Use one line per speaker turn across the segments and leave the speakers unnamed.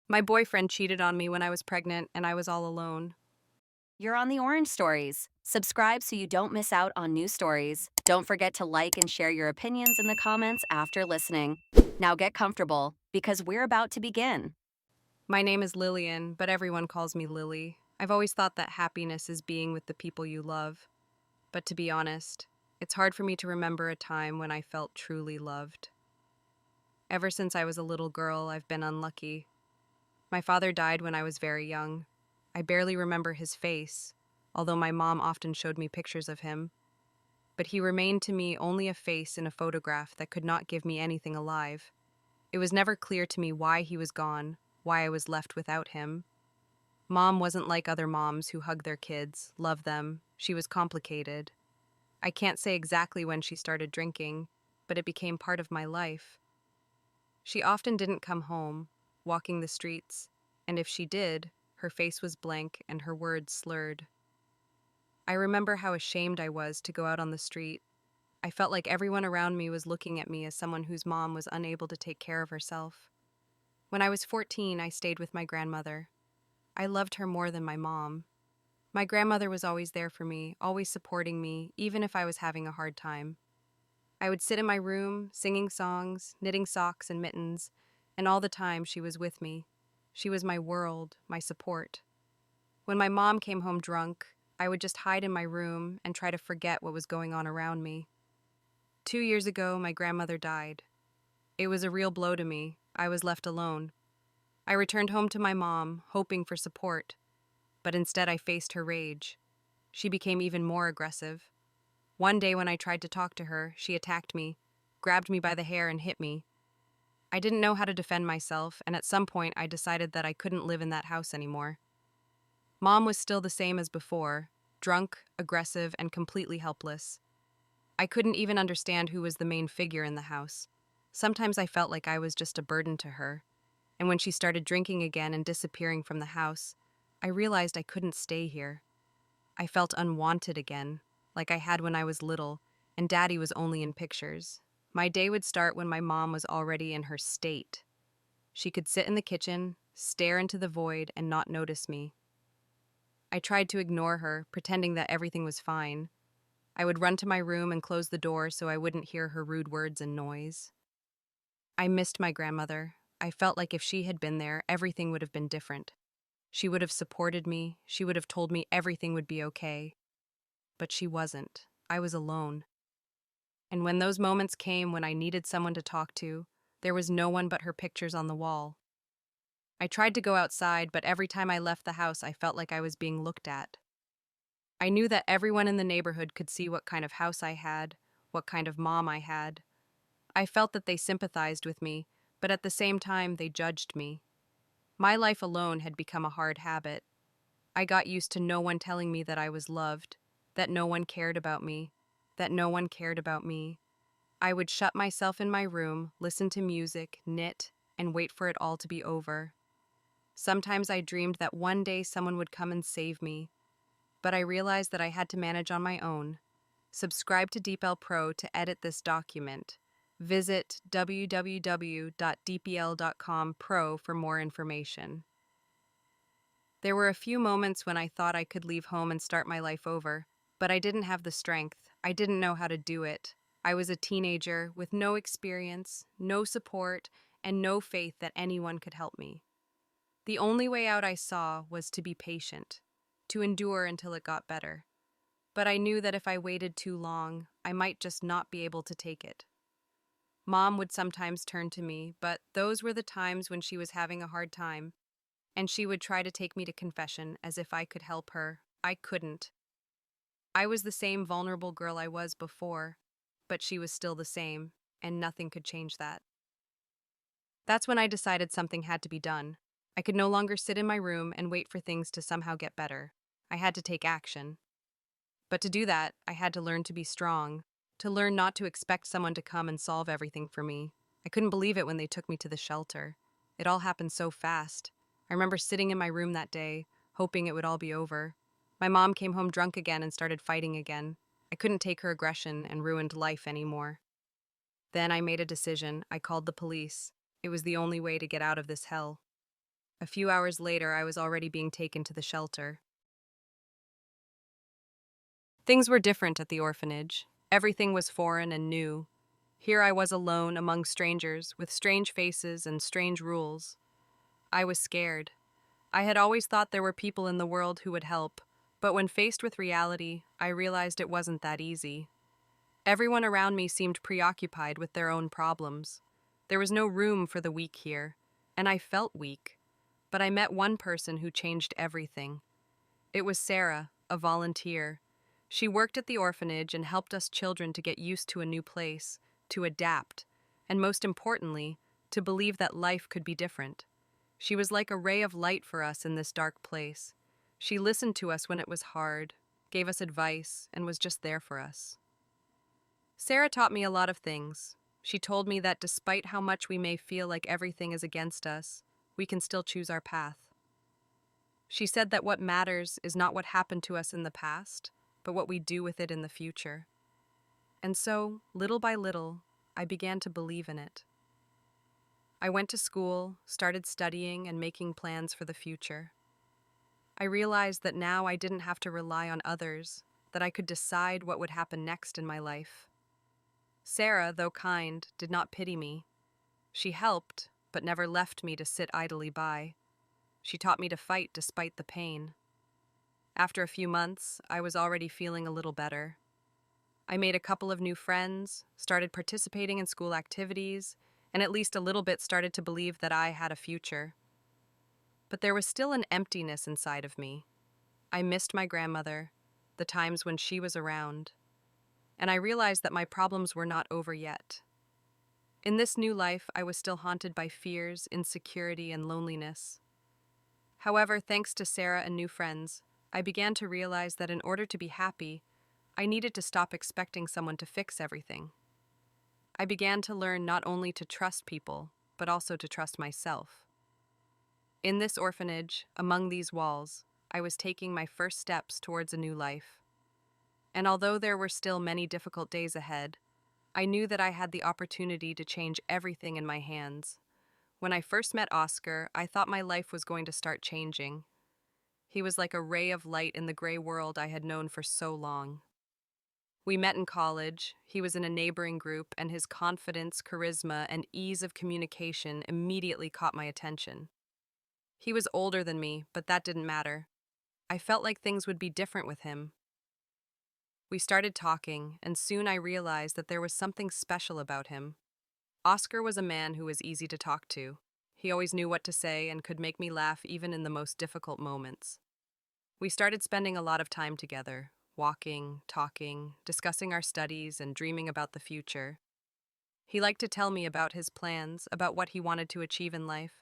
My boyfriend cheated on me when I was pregnant and I was all alone.
You're on the Orange Stories. Subscribe so you don't miss out on new stories. Don't forget to like and share your opinions in the comments after listening. Now get comfortable because we're about to begin.
My name is Lillian, but everyone calls me Lily. I've always thought that happiness is being with the people you love. But to be honest, it's hard for me to remember a time when I felt truly loved. Ever since I was a little girl, I've been unlucky. My father died when I was very young. I barely remember his face, although my mom often showed me pictures of him. But he remained to me only a face in a photograph that could not give me anything alive. It was never clear to me why he was gone, why I was left without him. Mom wasn't like other moms who hug their kids, love them. She was complicated. I can't say exactly when she started drinking, but it became part of my life. She often didn't come home, walking the streets, and if she did, her face was blank and her words slurred. I remember how ashamed I was to go out on the street. I felt like everyone around me was looking at me as someone whose mom was unable to take care of herself. When I was 14, I stayed with my grandmother. I loved her more than my mom. My grandmother was always there for me, always supporting me, even if I was having a hard time. I would sit in my room, singing songs, knitting socks and mittens, and all the time she was with me. She was my world, my support. When my mom came home drunk, I would just hide in my room and try to forget what was going on around me. 2 years ago, my grandmother died. It was a real blow to me. I was left alone. I returned home to my mom, hoping for support, but instead I faced her rage. She became even more aggressive. One day when I tried to talk to her, she attacked me, grabbed me by the hair, and hit me. I didn't know how to defend myself, and at some point I decided that I couldn't live in that house anymore. Mom was still the same as before, drunk, aggressive, and completely helpless. I couldn't even understand who was the main figure in the house. Sometimes I felt like I was just a burden to her, and when she started drinking again and disappearing from the house, I realized I couldn't stay here. I felt unwanted again, like I had when I was little, and Daddy was only in pictures. My day would start when my mom was already in her state. She could sit in the kitchen, stare into the void, and not notice me. I tried to ignore her, pretending that everything was fine. I would run to my room and close the door so I wouldn't hear her rude words and noise. I missed my grandmother. I felt like if she had been there, everything would have been different. She would have supported me, she would have told me everything would be okay. But she wasn't. I was alone. And when those moments came when I needed someone to talk to, there was no one but her pictures on the wall. I tried to go outside, but every time I left the house, I felt like I was being looked at. I knew that everyone in the neighborhood could see what kind of house I had, what kind of mom I had. I felt that they sympathized with me, but at the same time, they judged me. My life alone had become a hard habit. I got used to no one telling me that I was loved, that no one cared about me, that no one cared about me. I would shut myself in my room, listen to music, knit, and wait for it all to be over. Sometimes I dreamed that one day someone would come and save me, but I realized that I had to manage on my own. Subscribe to DeepL Pro to edit this document. Visit www.dpl.com Pro for more information. There were a few moments when I thought I could leave home and start my life over, but I didn't have the strength. I didn't know how to do it. I was a teenager with no experience, no support, and no faith that anyone could help me. The only way out I saw was to be patient, to endure until it got better. But I knew that if I waited too long, I might just not be able to take it. Mom would sometimes turn to me, but those were the times when she was having a hard time, and she would try to take me to confession as if I could help her. I couldn't. I was the same vulnerable girl I was before, but she was still the same, and nothing could change that. That's when I decided something had to be done. I could no longer sit in my room and wait for things to somehow get better. I had to take action. But to do that, I had to learn to be strong, to learn not to expect someone to come and solve everything for me. I couldn't believe it when they took me to the shelter. It all happened so fast. I remember sitting in my room that day, hoping it would all be over. My mom came home drunk again and started fighting again. I couldn't take her aggression and ruined life anymore. Then I made a decision. I called the police. It was the only way to get out of this hell. A few hours later, I was already being taken to the shelter. Things were different at the orphanage. Everything was foreign and new. Here I was alone among strangers, with strange faces and strange rules. I was scared. I had always thought there were people in the world who would help, but when faced with reality, I realized it wasn't that easy. Everyone around me seemed preoccupied with their own problems. There was no room for the weak here, and I felt weak. But I met one person who changed everything. It was Sarah, a volunteer. She worked at the orphanage and helped us children to get used to a new place, to adapt, and most importantly, to believe that life could be different. She was like a ray of light for us in this dark place. She listened to us when it was hard, gave us advice, and was just there for us. Sarah taught me a lot of things. She told me that despite how much we may feel like everything is against us, we can still choose our path. She said that what matters is not what happened to us in the past, but what we do with it in the future. And so, little by little, I began to believe in it. I went to school, started studying, and making plans for the future. I realized that now I didn't have to rely on others, that I could decide what would happen next in my life. Sarah, though kind, did not pity me. She helped, but never left me to sit idly by. She taught me to fight despite the pain. After a few months, I was already feeling a little better. I made a couple of new friends, started participating in school activities, and at least a little bit started to believe that I had a future. But there was still an emptiness inside of me. I missed my grandmother, the times when she was around, and I realized that my problems were not over yet. In this new life, I was still haunted by fears, insecurity, and loneliness. However, thanks to Sarah and new friends, I began to realize that in order to be happy, I needed to stop expecting someone to fix everything. I began to learn not only to trust people, but also to trust myself. In this orphanage, among these walls, I was taking my first steps towards a new life. And although there were still many difficult days ahead, I knew that I had the opportunity to change everything in my hands. When I first met Oscar, I thought my life was going to start changing. He was like a ray of light in the gray world I had known for so long. We met in college, he was in a neighboring group, and his confidence, charisma, and ease of communication immediately caught my attention. He was older than me, but that didn't matter. I felt like things would be different with him. We started talking, and soon I realized that there was something special about him. Oscar was a man who was easy to talk to. He always knew what to say and could make me laugh even in the most difficult moments. We started spending a lot of time together, walking, talking, discussing our studies, and dreaming about the future. He liked to tell me about his plans, about what he wanted to achieve in life,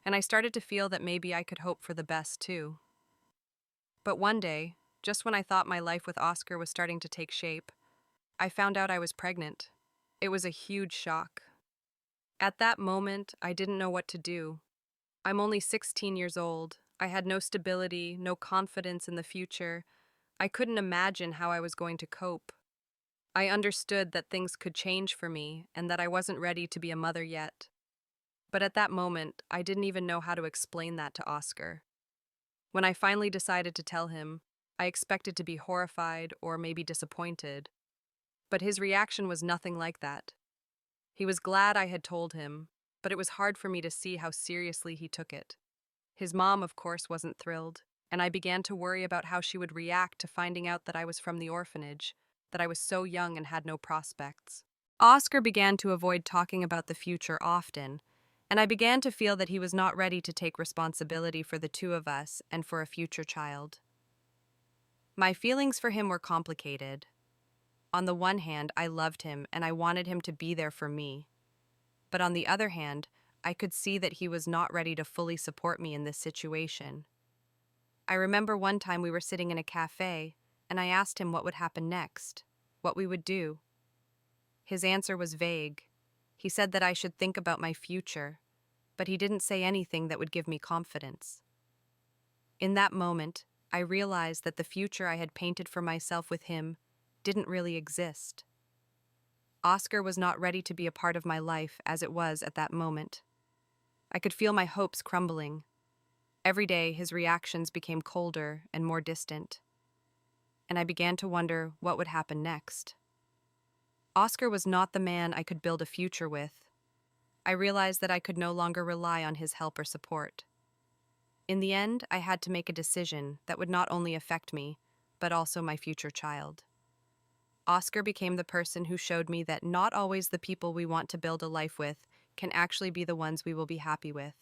and I started to feel that maybe I could hope for the best too. But one day, just when I thought my life with Oscar was starting to take shape, I found out I was pregnant. It was a huge shock. At that moment, I didn't know what to do. I'm only 16 years old. I had no stability, no confidence in the future. I couldn't imagine how I was going to cope. I understood that things could change for me and that I wasn't ready to be a mother yet. But at that moment, I didn't even know how to explain that to Oscar. When I finally decided to tell him, I expected to be horrified or maybe disappointed. But his reaction was nothing like that. He was glad I had told him, but it was hard for me to see how seriously he took it. His mom, of course, wasn't thrilled, and I began to worry about how she would react to finding out that I was from the orphanage, that I was so young and had no prospects. Oscar began to avoid talking about the future often, and I began to feel that he was not ready to take responsibility for the two of us and for a future child. My feelings for him were complicated. On the one hand, I loved him and I wanted him to be there for me. But on the other hand, I could see that he was not ready to fully support me in this situation. I remember one time we were sitting in a cafe, and I asked him what would happen next, what we would do. His answer was vague. He said that I should think about my future, but he didn't say anything that would give me confidence. In that moment, I realized that the future I had painted for myself with him didn't really exist. Oscar was not ready to be a part of my life as it was at that moment. I could feel my hopes crumbling. Every day, his reactions became colder and more distant, and I began to wonder what would happen next. Oscar was not the man I could build a future with. I realized that I could no longer rely on his help or support. In the end, I had to make a decision that would not only affect me, but also my future child. Oscar became the person who showed me that not always the people we want to build a life with can actually be the ones we will be happy with.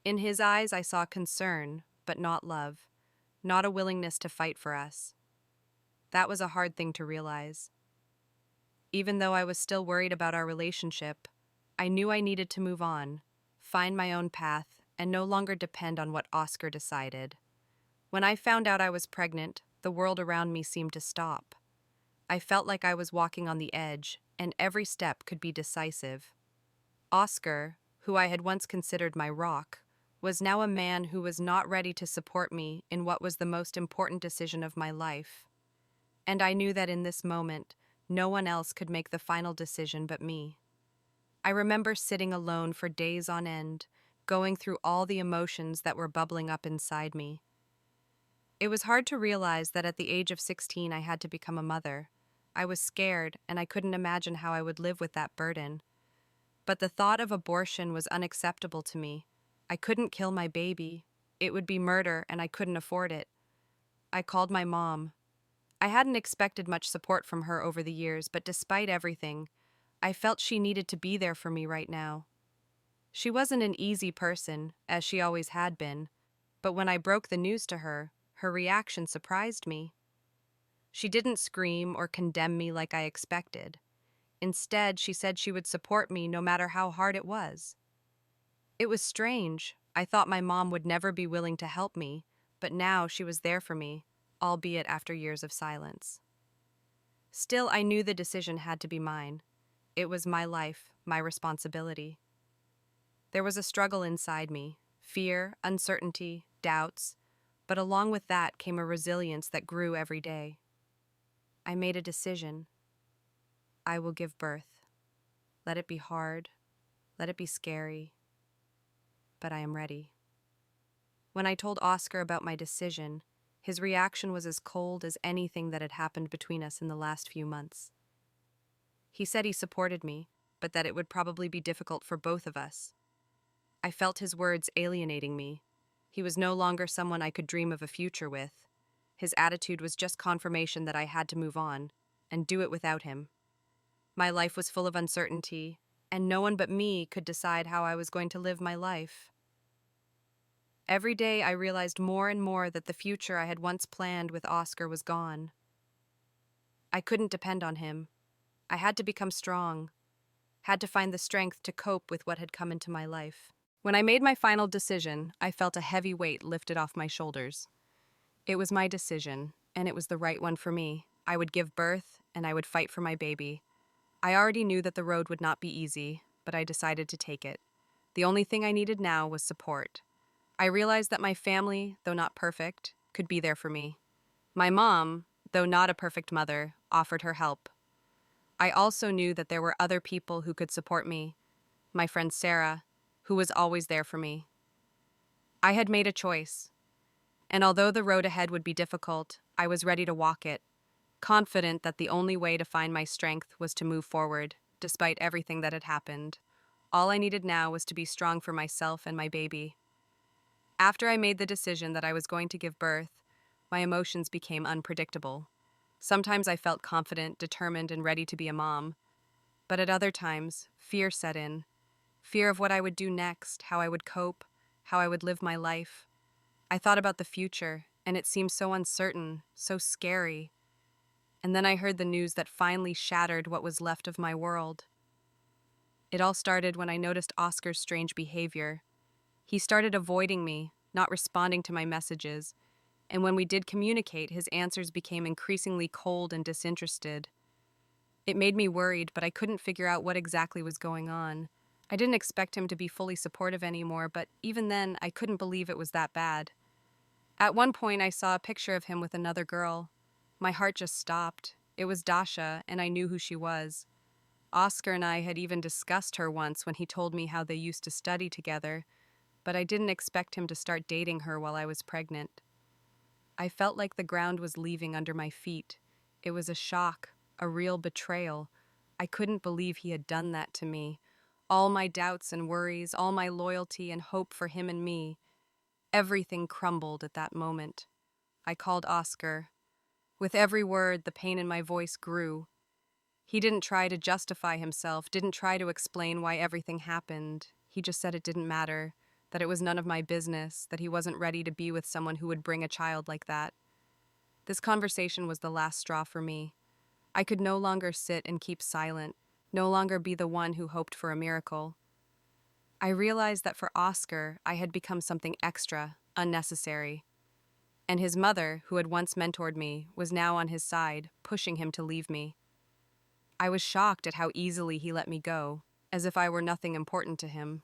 In his eyes, I saw concern, but not love, not a willingness to fight for us. That was a hard thing to realize. Even though I was still worried about our relationship, I knew I needed to move on, find my own path, and no longer depend on what Oscar decided. When I found out I was pregnant, the world around me seemed to stop. I felt like I was walking on the edge, and every step could be decisive. Oscar, who I had once considered my rock, was now a man who was not ready to support me in what was the most important decision of my life. And I knew that in this moment, no one else could make the final decision but me. I remember sitting alone for days on end, going through all the emotions that were bubbling up inside me. It was hard to realize that at the age of 16 I had to become a mother. I was scared, and I couldn't imagine how I would live with that burden. But the thought of abortion was unacceptable to me. I couldn't kill my baby. It would be murder, and I couldn't afford it. I called my mom. I hadn't expected much support from her over the years, but despite everything, I felt she needed to be there for me right now. She wasn't an easy person, as she always had been, but when I broke the news to her, her reaction surprised me. She didn't scream or condemn me like I expected. Instead, she said she would support me no matter how hard it was. It was strange. I thought my mom would never be willing to help me, but now she was there for me, albeit after years of silence. Still, I knew the decision had to be mine. It was my life, my responsibility. There was a struggle inside me, fear, uncertainty, doubts, but along with that came a resilience that grew every day. I made a decision. I will give birth. Let it be hard, let it be scary, but I am ready. When I told Oscar about my decision, his reaction was as cold as anything that had happened between us in the last few months. He said he supported me, but that it would probably be difficult for both of us. I felt his words alienating me. He was no longer someone I could dream of a future with. His attitude was just confirmation that I had to move on, and do it without him. My life was full of uncertainty, and no one but me could decide how I was going to live my life. Every day I realized more and more that the future I had once planned with Oscar was gone. I couldn't depend on him. I had to become strong, had to find the strength to cope with what had come into my life. When I made my final decision, I felt a heavy weight lifted off my shoulders. It was my decision, and it was the right one for me. I would give birth, and I would fight for my baby. I already knew that the road would not be easy, but I decided to take it. The only thing I needed now was support. I realized that my family, though not perfect, could be there for me. My mom, though not a perfect mother, offered her help. I also knew that there were other people who could support me. My friend Sarah, who was always there for me. I had made a choice, and although the road ahead would be difficult, I was ready to walk it, confident that the only way to find my strength was to move forward, despite everything that had happened. All I needed now was to be strong for myself and my baby. After I made the decision that I was going to give birth, my emotions became unpredictable. Sometimes I felt confident, determined, and ready to be a mom, but at other times, fear set in. Fear of what I would do next, how I would cope, how I would live my life. I thought about the future, and it seemed so uncertain, so scary. And then I heard the news that finally shattered what was left of my world. It all started when I noticed Oscar's strange behavior. He started avoiding me, not responding to my messages, and when we did communicate, his answers became increasingly cold and disinterested. It made me worried, but I couldn't figure out what exactly was going on. I didn't expect him to be fully supportive anymore, but even then, I couldn't believe it was that bad. At one point, I saw a picture of him with another girl. My heart just stopped. It was Dasha, and I knew who she was. Oscar and I had even discussed her once when he told me how they used to study together, but I didn't expect him to start dating her while I was pregnant. I felt like the ground was leaving under my feet. It was a shock, a real betrayal. I couldn't believe he had done that to me. All my doubts and worries, all my loyalty and hope for him and me, everything crumbled at that moment. I called Oscar. With every word, the pain in my voice grew. He didn't try to justify himself, didn't try to explain why everything happened. He just said it didn't matter, that it was none of my business, that he wasn't ready to be with someone who would bring a child like that. This conversation was the last straw for me. I could no longer sit and keep silent, no longer be the one who hoped for a miracle. I realized that for Oscar, I had become something extra, unnecessary. And his mother, who had once mentored me, was now on his side, pushing him to leave me. I was shocked at how easily he let me go, as if I were nothing important to him.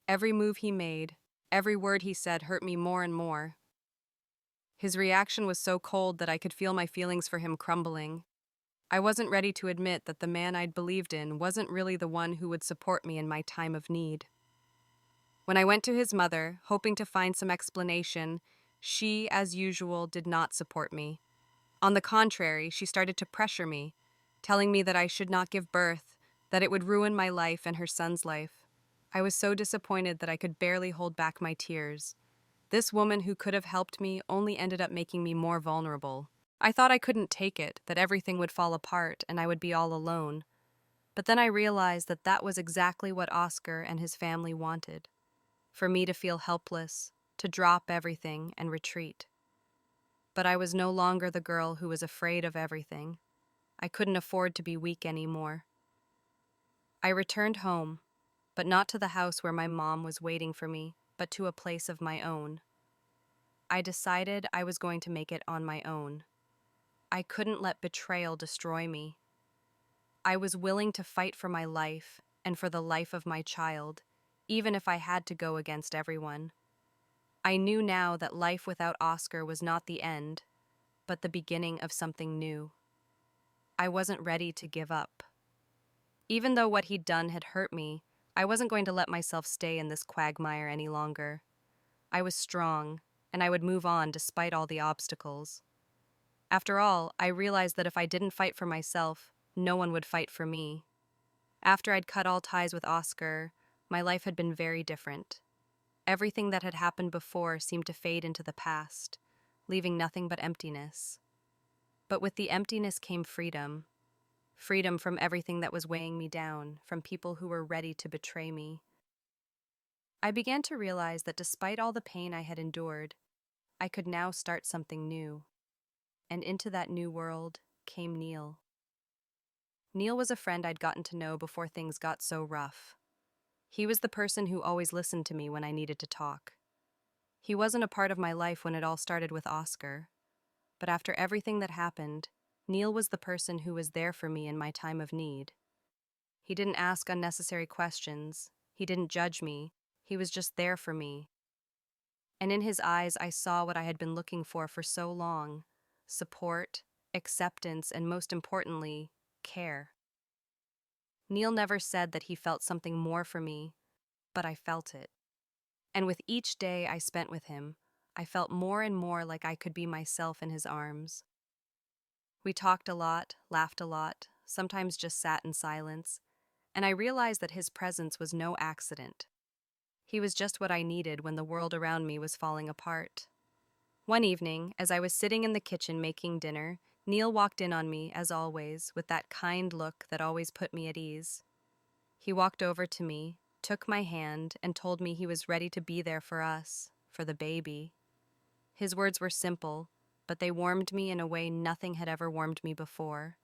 Every move he made, every word he said hurt me more and more. His reaction was so cold that I could feel my feelings for him crumbling. I wasn't ready to admit that the man I'd believed in wasn't really the one who would support me in my time of need. When I went to his mother, hoping to find some explanation, she, as usual, did not support me. On the contrary, she started to pressure me, telling me that I should not give birth, that it would ruin my life and her son's life. I was so disappointed that I could barely hold back my tears. This woman who could have helped me only ended up making me more vulnerable. I thought I couldn't take it, that everything would fall apart and I would be all alone. But then I realized that that was exactly what Oscar and his family wanted. For me to feel helpless, to drop everything and retreat. But I was no longer the girl who was afraid of everything. I couldn't afford to be weak anymore. I returned home, but not to the house where my mom was waiting for me, but to a place of my own. I decided I was going to make it on my own. I couldn't let betrayal destroy me. I was willing to fight for my life and for the life of my child, even if I had to go against everyone. I knew now that life without Oscar was not the end, but the beginning of something new. I wasn't ready to give up. Even though what he'd done had hurt me, I wasn't going to let myself stay in this quagmire any longer. I was strong, and I would move on despite all the obstacles. After all, I realized that if I didn't fight for myself, no one would fight for me. After I'd cut all ties with Oscar, my life had been very different. Everything that had happened before seemed to fade into the past, leaving nothing but emptiness. But with the emptiness came freedom. Freedom from everything that was weighing me down, from people who were ready to betray me. I began to realize that despite all the pain I had endured, I could now start something new. And into that new world came Neil. Neil was a friend I'd gotten to know before things got so rough. He was the person who always listened to me when I needed to talk. He wasn't a part of my life when it all started with Oscar, but after everything that happened, Neil was the person who was there for me in my time of need. He didn't ask unnecessary questions. He didn't judge me. He was just there for me. And in his eyes, I saw what I had been looking for so long: support, acceptance, and most importantly, care. Neil never said that he felt something more for me, but I felt it. And with each day I spent with him, I felt more and more like I could be myself in his arms. We talked a lot, laughed a lot, sometimes just sat in silence, and I realized that his presence was no accident. He was just what I needed when the world around me was falling apart. One evening, as I was sitting in the kitchen making dinner, Neil walked in on me, as always, with that kind look that always put me at ease. He walked over to me, took my hand, and told me he was ready to be there for us, for the baby. His words were simple, but they warmed me in a way nothing had ever warmed me before.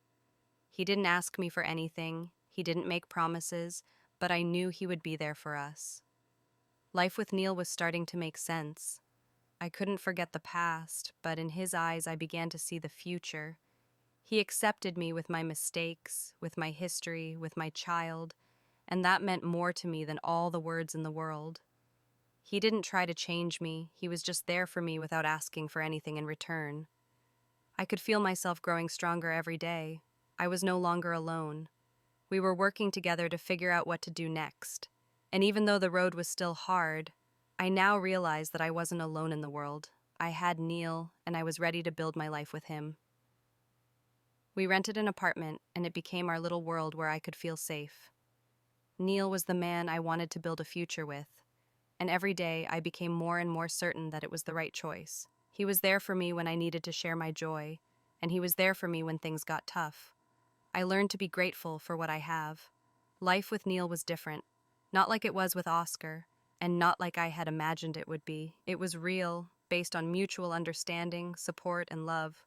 He didn't ask me for anything, he didn't make promises, but I knew he would be there for us. Life with Neil was starting to make sense. I couldn't forget the past, but in his eyes I began to see the future. He accepted me with my mistakes, with my history, with my child, and that meant more to me than all the words in the world. He didn't try to change me, he was just there for me without asking for anything in return. I could feel myself growing stronger every day. I was no longer alone. We were working together to figure out what to do next. And even though the road was still hard, I now realize that I wasn't alone in the world. I had Neil, and I was ready to build my life with him. We rented an apartment, and it became our little world where I could feel safe. Neil was the man I wanted to build a future with, and every day I became more and more certain that it was the right choice. He was there for me when I needed to share my joy, and he was there for me when things got tough. I learned to be grateful for what I have. Life with Neil was different, not like it was with Oscar, and not like I had imagined it would be. It was real, based on mutual understanding, support, and love.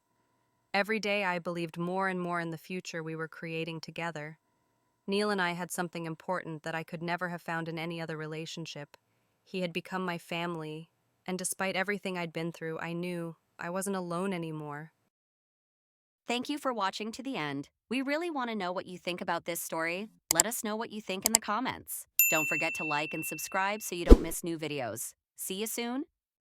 Every day I believed more and more in the future we were creating together. Neil and I had something important that I could never have found in any other relationship. He had become my family, and despite everything I'd been through, I knew I wasn't alone anymore.
Thank you for watching to the end. We really want to know what you think about this story. Let us know what you think in the comments. Don't forget to like and subscribe so you don't miss new videos. See you soon.